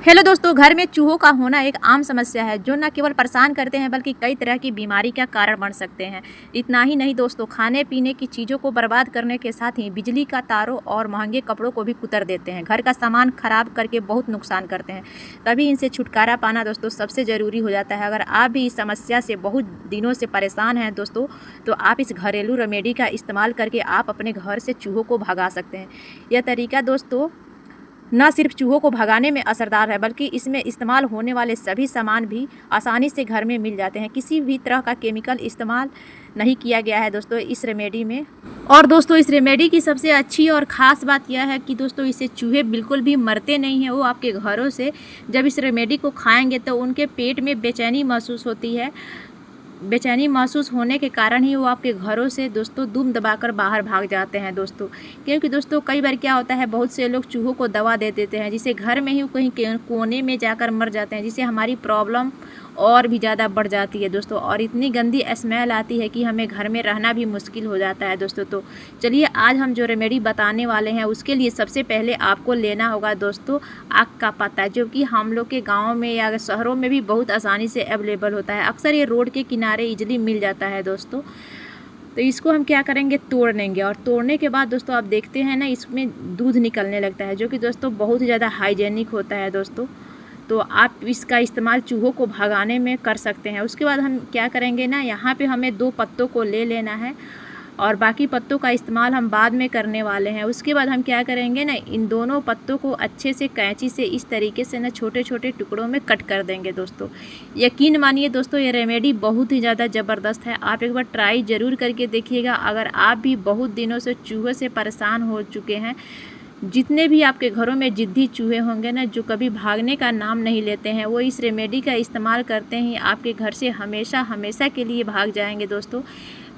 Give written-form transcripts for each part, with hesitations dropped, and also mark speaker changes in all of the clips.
Speaker 1: Hello दोस्तों, घर में चूहों का होना एक आम समस्या है जो न केवल परेशान करते हैं बल्कि कई तरह की बीमारी का कारण बन सकते हैं। इतना ही नहीं दोस्तों, खाने पीने की चीज़ों को बर्बाद करने के साथ ही बिजली का तारों और महंगे कपड़ों को भी कुतर देते हैं। घर का सामान खराब करके बहुत नुकसान करते हैं। तभी इनसे छुटकारा पाना दोस्तों सबसे ज़रूरी हो जाता है। अगर आप भी इस समस्या से बहुत दिनों से परेशान हैं दोस्तों, तो आप इस घरेलू रेमेडी का इस्तेमाल करके आप अपने घर से चूहों को भगा सकते हैं। यह तरीका दोस्तों न सिर्फ चूहों को भगाने में असरदार है बल्कि इसमें इस्तेमाल होने वाले सभी सामान भी आसानी से घर में मिल जाते हैं। किसी भी तरह का केमिकल इस्तेमाल नहीं किया गया है दोस्तों इस रेमेडी में। और दोस्तों इस रेमेडी की सबसे अच्छी और ख़ास बात यह है कि दोस्तों इससे चूहे बिल्कुल भी मरते नहीं हैं। वो आपके घरों से जब इस रेमेडी को खाएंगे तो उनके पेट में बेचैनी महसूस होती है। बेचैनी महसूस होने के कारण ही वो आपके घरों से दोस्तों दुम दबाकर बाहर भाग जाते हैं दोस्तों। क्योंकि दोस्तों कई बार क्या होता है, बहुत से लोग चूहों को दवा दे देते हैं जिसे घर में ही कहीं कोने में जाकर मर जाते हैं, जिससे हमारी प्रॉब्लम और भी ज़्यादा बढ़ जाती है दोस्तों। और इतनी गंदी स्मेल आती है कि हमें घर में रहना भी मुश्किल हो जाता है दोस्तों। तो चलिए आज हम जो रेमेडी बताने वाले हैं उसके लिए सबसे पहले आपको लेना होगा दोस्तों आग का पत्ता, जो कि हम लोग के गाँव में या शहरों में भी बहुत आसानी से अवेलेबल होता है। अक्सर ये रोड के किनारे इजली मिल जाता है दोस्तों। तो इसको हम क्या करेंगे, तोड़ लेंगे। और तोड़ने के बाद दोस्तों आप देखते हैं ना, इसमें दूध निकलने लगता है जो कि दोस्तों बहुत ही ज़्यादा हाइजेनिक होता है दोस्तों। तो आप इसका इस्तेमाल चूहों को भगाने में कर सकते हैं। उसके बाद हम क्या करेंगे ना, यहाँ पे हमें 2 पत्तों को ले लेना है और बाकी पत्तों का इस्तेमाल हम बाद में करने वाले हैं। उसके बाद हम क्या करेंगे ना, इन दोनों पत्तों को अच्छे से कैंची से इस तरीके से ना छोटे छोटे टुकड़ों में कट कर देंगे दोस्तों। यकीन मानिए दोस्तों ये रेमेडी बहुत ही ज़्यादा ज़बरदस्त है। आप एक बार ट्राई ज़रूर करके देखिएगा। अगर आप भी बहुत दिनों से चूहे से परेशान हो चुके हैं, जितने भी आपके घरों में जिद्दी चूहे होंगे ना, जो कभी भागने का नाम नहीं लेते हैं, वो इस रेमेडी का इस्तेमाल करते ही आपके घर से हमेशा हमेशा के लिए भाग जाएंगे दोस्तों।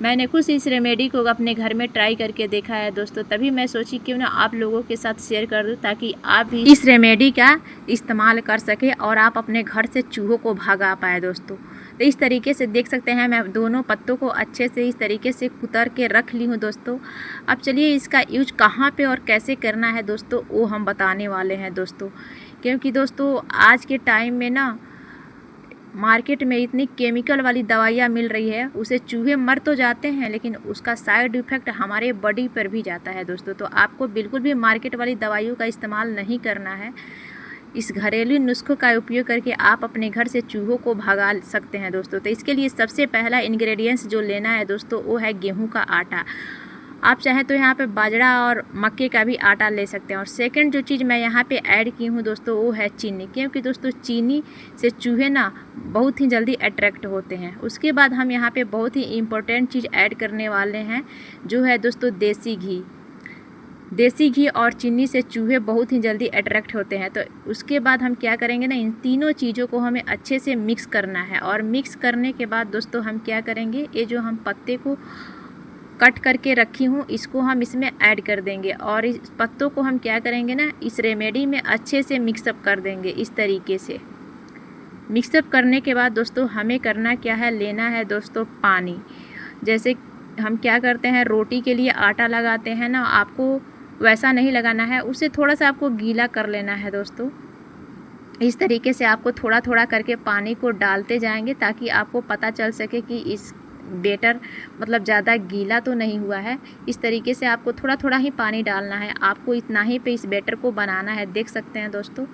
Speaker 1: मैंने खुद इस रेमेडी को अपने घर में ट्राई करके देखा है दोस्तों, तभी मैं सोची क्यों ना आप लोगों के साथ शेयर कर दूं ताकि आप भी इस रेमेडी का इस्तेमाल कर सके और आप अपने घर से चूहों को भगा पाए दोस्तों। तो इस तरीके से देख सकते हैं, मैं दोनों पत्तों को अच्छे से इस तरीके से कुतर के रख ली हूँ दोस्तों। अब चलिए इसका यूज कहाँ पे और कैसे करना है दोस्तों वो हम बताने वाले हैं दोस्तों। क्योंकि दोस्तों आज के टाइम में ना मार्केट में इतनी केमिकल वाली दवाइयाँ मिल रही है, उसे चूहे मर तो जाते हैं लेकिन उसका साइड इफ़ेक्ट हमारे बॉडी पर भी जाता है दोस्तों। तो आपको बिल्कुल भी मार्केट वाली दवाइयों का इस्तेमाल नहीं करना है। इस घरेलू नुस्खों का उपयोग करके आप अपने घर से चूहों को भगा सकते हैं दोस्तों। तो इसके लिए सबसे पहला इंग्रेडिएंट्स जो लेना है दोस्तों वो है गेहूं का आटा। आप चाहें तो यहाँ पे बाजरा और मक्के का भी आटा ले सकते हैं। और सेकंड जो चीज़ मैं यहाँ पे ऐड की हूँ दोस्तों वो है चीनी, क्योंकि दोस्तों चीनी से चूहे ना बहुत ही जल्दी अट्रैक्ट होते हैं। उसके बाद हम यहाँ पे बहुत ही इम्पोर्टेंट चीज़ ऐड करने वाले हैं जो है दोस्तों देसी घी। देसी घी और चीनी से चूहे बहुत ही जल्दी अट्रैक्ट होते हैं। तो उसके बाद हम क्या करेंगे ना, इन तीनों चीज़ों को हमें अच्छे से मिक्स करना है। और मिक्स करने के बाद दोस्तों हम क्या करेंगे, ये जो हम पत्ते को कट करके रखी हूँ इसको हम इसमें ऐड कर देंगे। और इस पत्तों को हम क्या करेंगे ना, इस रेमेडी में अच्छे से मिक्सअप कर देंगे। इस तरीके से मिक्सअप करने के बाद दोस्तों हमें करना क्या है, लेना है दोस्तों पानी। जैसे हम क्या करते हैं, रोटी के लिए आटा लगाते हैं ना, आपको वैसा नहीं लगाना है, उसे थोड़ा सा आपको गीला कर लेना है दोस्तों। इस तरीके से आपको थोड़ा थोड़ा करके पानी को डालते जाएंगे ताकि आपको पता चल सके कि इस बेटर मतलब ज़्यादा गीला तो नहीं हुआ है। इस तरीके से आपको थोड़ा थोड़ा ही पानी डालना है। आपको इतना ही पे इस बेटर को बनाना है, देख सकते हैं दोस्तों।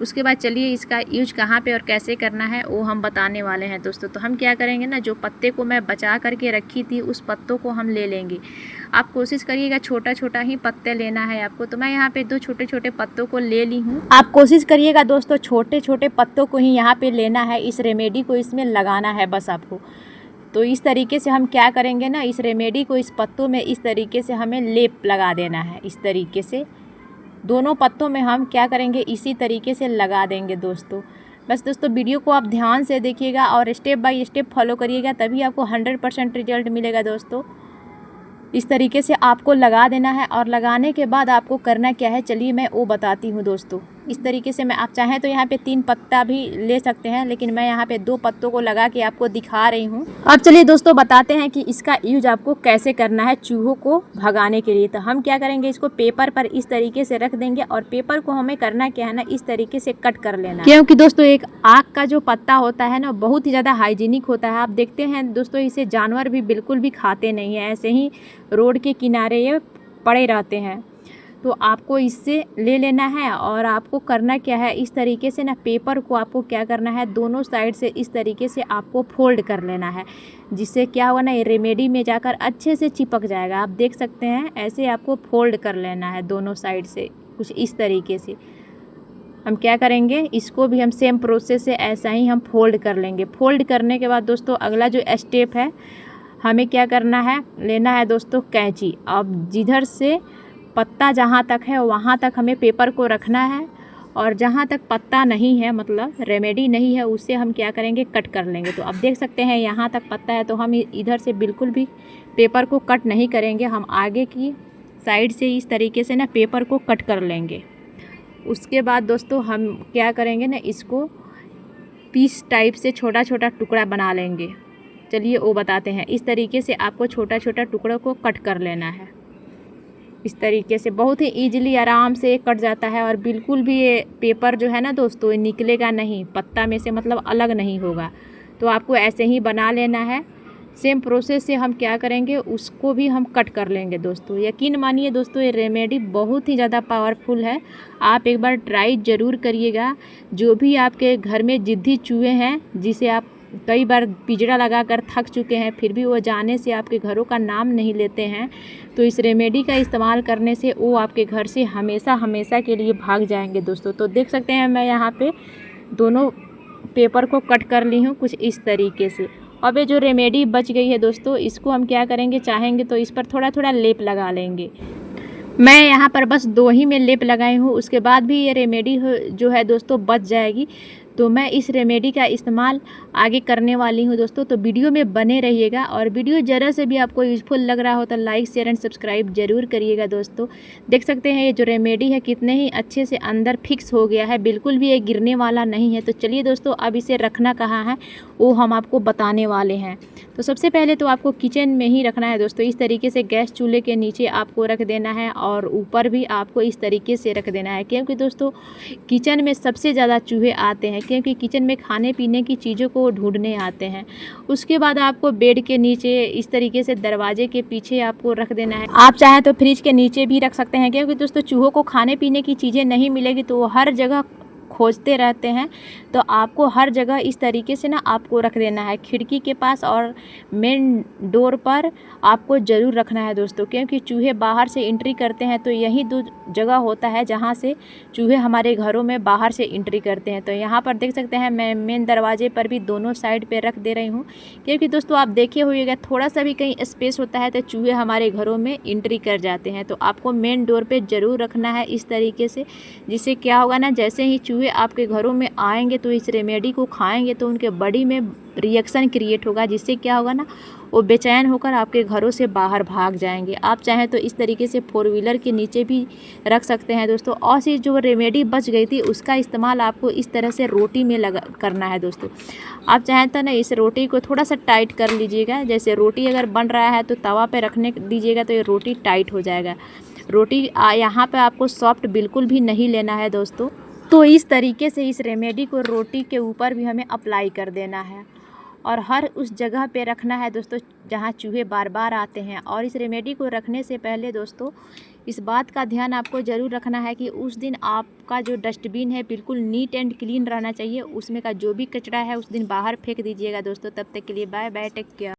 Speaker 1: उसके बाद चलिए इसका यूज कहाँ पे और कैसे करना है वो हम बताने वाले हैं दोस्तों। तो हम क्या करेंगे ना, जो पत्ते को मैं बचा करके रखी थी उस पत्तों को हम ले लेंगे। आप कोशिश करिएगा छोटा छोटा ही पत्ते लेना है आपको। तो मैं यहाँ पे 2 छोटे छोटे पत्तों को ले ली हूँ। आप कोशिश करिएगा दोस्तों छोटे छोटे पत्तों को ही यहाँ पे लेना है। इस रेमेडी को इसमें लगाना है बस आपको। तो इस तरीके से हम क्या करेंगे ना, इस रेमेडी को इस पत्तों में इस तरीके से हमें लेप लगा देना है। इस तरीके से दोनों पत्तों में हम क्या करेंगे, इसी तरीके से लगा देंगे दोस्तों। बस दोस्तों वीडियो को आप ध्यान से देखिएगा और स्टेप बाय स्टेप फॉलो करिएगा, तभी आपको 100% रिजल्ट मिलेगा दोस्तों। इस तरीके से आपको लगा देना है। और लगाने के बाद आपको करना क्या है, चलिए मैं वो बताती हूँ दोस्तों। इस तरीके से मैं आप चाहें तो यहाँ पे 3 पत्ता भी ले सकते हैं, लेकिन मैं यहाँ पे 2 पत्तों को लगा के आपको दिखा रही हूँ। अब चलिए दोस्तों बताते हैं कि इसका यूज आपको कैसे करना है चूहों को भगाने के लिए। तो हम क्या करेंगे, इसको पेपर पर इस तरीके से रख देंगे और पेपर को हमें करना क्या है ना, इस तरीके से कट कर लेना, क्योंकि दोस्तों एक आक का जो पत्ता होता है ना बहुत ही ज़्यादा हाइजीनिक होता है। आप देखते हैं दोस्तों इसे जानवर भी बिल्कुल भी खाते नहीं है, ऐसे ही रोड के किनारे ये पड़े रहते हैं। तो आपको इससे ले लेना है और आपको करना क्या है, इस तरीके से ना पेपर को आपको क्या करना है, दोनों साइड से इस तरीके से आपको फोल्ड कर लेना है, जिससे क्या होगा ना ये रेमेडी में जाकर अच्छे से चिपक जाएगा। आप देख सकते हैं ऐसे आपको फोल्ड कर लेना है दोनों साइड से, कुछ इस तरीके से। हम क्या करेंगे, इसको भी हम सेम प्रोसेस से ऐसा ही हम फोल्ड कर लेंगे। फोल्ड करने के बाद दोस्तों अगला जो स्टेप है, हमें क्या करना है, लेना है दोस्तों कैंची। अब जिधर से पत्ता जहाँ तक है वहाँ तक हमें पेपर को रखना है, और जहाँ तक पत्ता नहीं है मतलब रेमेडी नहीं है उससे हम क्या करेंगे, कट कर लेंगे। तो अब देख सकते हैं यहाँ तक पत्ता है, तो हम इधर से बिल्कुल भी पेपर को कट नहीं करेंगे, हम आगे की साइड से इस तरीके से ना पेपर को कट कर लेंगे। उसके बाद दोस्तों हम क्या करेंगे ना, इसको पीस टाइप से छोटा छोटा टुकड़ा बना लेंगे। चलिए वो बताते हैं। इस तरीके से आपको छोटा छोटा टुकड़ों को कट कर लेना है। इस तरीके से बहुत ही ईजिली आराम से कट जाता है, और बिल्कुल भी ये पेपर जो है ना दोस्तों ये निकलेगा नहीं, पत्ता में से मतलब अलग नहीं होगा। तो आपको ऐसे ही बना लेना है। सेम प्रोसेस से हम क्या करेंगे, उसको भी हम कट कर लेंगे दोस्तों। यकीन मानिए दोस्तों ये रेमेडी बहुत ही ज़्यादा पावरफुल है, आप एक बार ट्राई ज़रूर करिएगा। जो भी आपके घर में जिद्दी चूहे हैं, जिसे आप कई बार पिंजरा लगाकर थक चुके हैं फिर भी वो जाने से आपके घरों का नाम नहीं लेते हैं, तो इस रेमेडी का इस्तेमाल करने से वो आपके घर से हमेशा हमेशा के लिए भाग जाएंगे दोस्तों। तो देख सकते हैं मैं यहाँ पे दोनों पेपर को कट कर ली हूँ कुछ इस तरीके से। अब ये जो रेमेडी बच गई है दोस्तों, इसको हम क्या करेंगे, चाहेंगे तो इस पर थोड़ा थोड़ा लेप लगा लेंगे। मैं यहाँ पर बस 2 ही में लेप लगाई हूँ, उसके बाद भी ये रेमेडी जो है दोस्तों बच जाएगी। तो मैं इस रेमेडी का इस्तेमाल आगे करने वाली हूँ दोस्तों। तो वीडियो में बने रहिएगा, और वीडियो ज़रा से भी आपको यूज़फुल लग रहा हो तो लाइक शेयर एंड सब्सक्राइब जरूर करिएगा दोस्तों। देख सकते हैं ये जो रेमेडी है कितने ही अच्छे से अंदर फिक्स हो गया है, बिल्कुल भी ये गिरने वाला नहीं है। तो चलिए दोस्तों अब इसे रखना कहाँ है वो हम आपको बताने वाले हैं। तो सबसे पहले तो आपको किचन में ही रखना है दोस्तों। इस तरीके से गैस चूल्हे के नीचे आपको रख देना है, और ऊपर भी आपको इस तरीके से रख देना है, क्योंकि दोस्तों किचन में सबसे ज़्यादा चूहे आते हैं, क्योंकि किचन में खाने पीने की चीज़ों को ढूंढने आते हैं। उसके बाद आपको बेड के नीचे इस तरीके से दरवाजे के पीछे आपको रख देना है। आप चाहें तो फ्रिज के नीचे भी रख सकते हैं, क्योंकि दोस्तों चूहों को खाने पीने की चीज़ें नहीं मिलेगी तो वो हर जगह खोजते रहते हैं। तो आपको हर जगह इस तरीके से ना आपको रख देना है, खिड़की के पास और मेन डोर पर आपको ज़रूर रखना है दोस्तों, क्योंकि चूहे बाहर से एंट्री करते हैं। तो यही 2 जगह होता है जहां से चूहे हमारे घरों में बाहर से एंट्री करते हैं। तो यहाँ पर देख सकते हैं मैं मेन दरवाजे पर भी दोनों साइड पे रख दे रही हूँ, क्योंकि दोस्तों आप देखे होइएगा थोड़ा सा भी कहीं स्पेस होता है तो चूहे हमारे घरों में एंट्री कर जाते हैं। तो आपको मेन डोर पर ज़रूर रखना है इस तरीके से, जिससे क्या होगा ना, जैसे ही चूहे आपके घरों में आएंगे तो इस रेमेडी को खाएंगे तो उनके बॉडी में रिएक्शन क्रिएट होगा, जिससे क्या होगा ना, वो बेचैन होकर आपके घरों से बाहर भाग जाएंगे। आप चाहें तो इस तरीके से 4 व्हीलर के नीचे भी रख सकते हैं दोस्तों। और से जो रेमेडी बच गई थी उसका इस्तेमाल आपको इस तरह से रोटी में करना है दोस्तों। आप चाहें तो ना इस रोटी को थोड़ा सा टाइट कर लीजिएगा, जैसे रोटी अगर बन रहा है तो तवा पे रखने दीजिएगा तो ये रोटी टाइट हो जाएगा। रोटी यहाँ पे आपको सॉफ्ट बिल्कुल भी नहीं लेना है दोस्तों। तो इस तरीके से इस रेमेडी को रोटी के ऊपर भी हमें अप्लाई कर देना है, और हर उस जगह पे रखना है दोस्तों जहाँ चूहे बार बार आते हैं। और इस रेमेडी को रखने से पहले दोस्तों इस बात का ध्यान आपको ज़रूर रखना है कि उस दिन आपका जो डस्टबिन है बिल्कुल नीट एंड क्लीन रहना चाहिए। उसमें का जो भी कचरा है उस दिन बाहर फेंक दीजिएगा दोस्तों। तब तक के लिए बाय बाय, टेक केयर।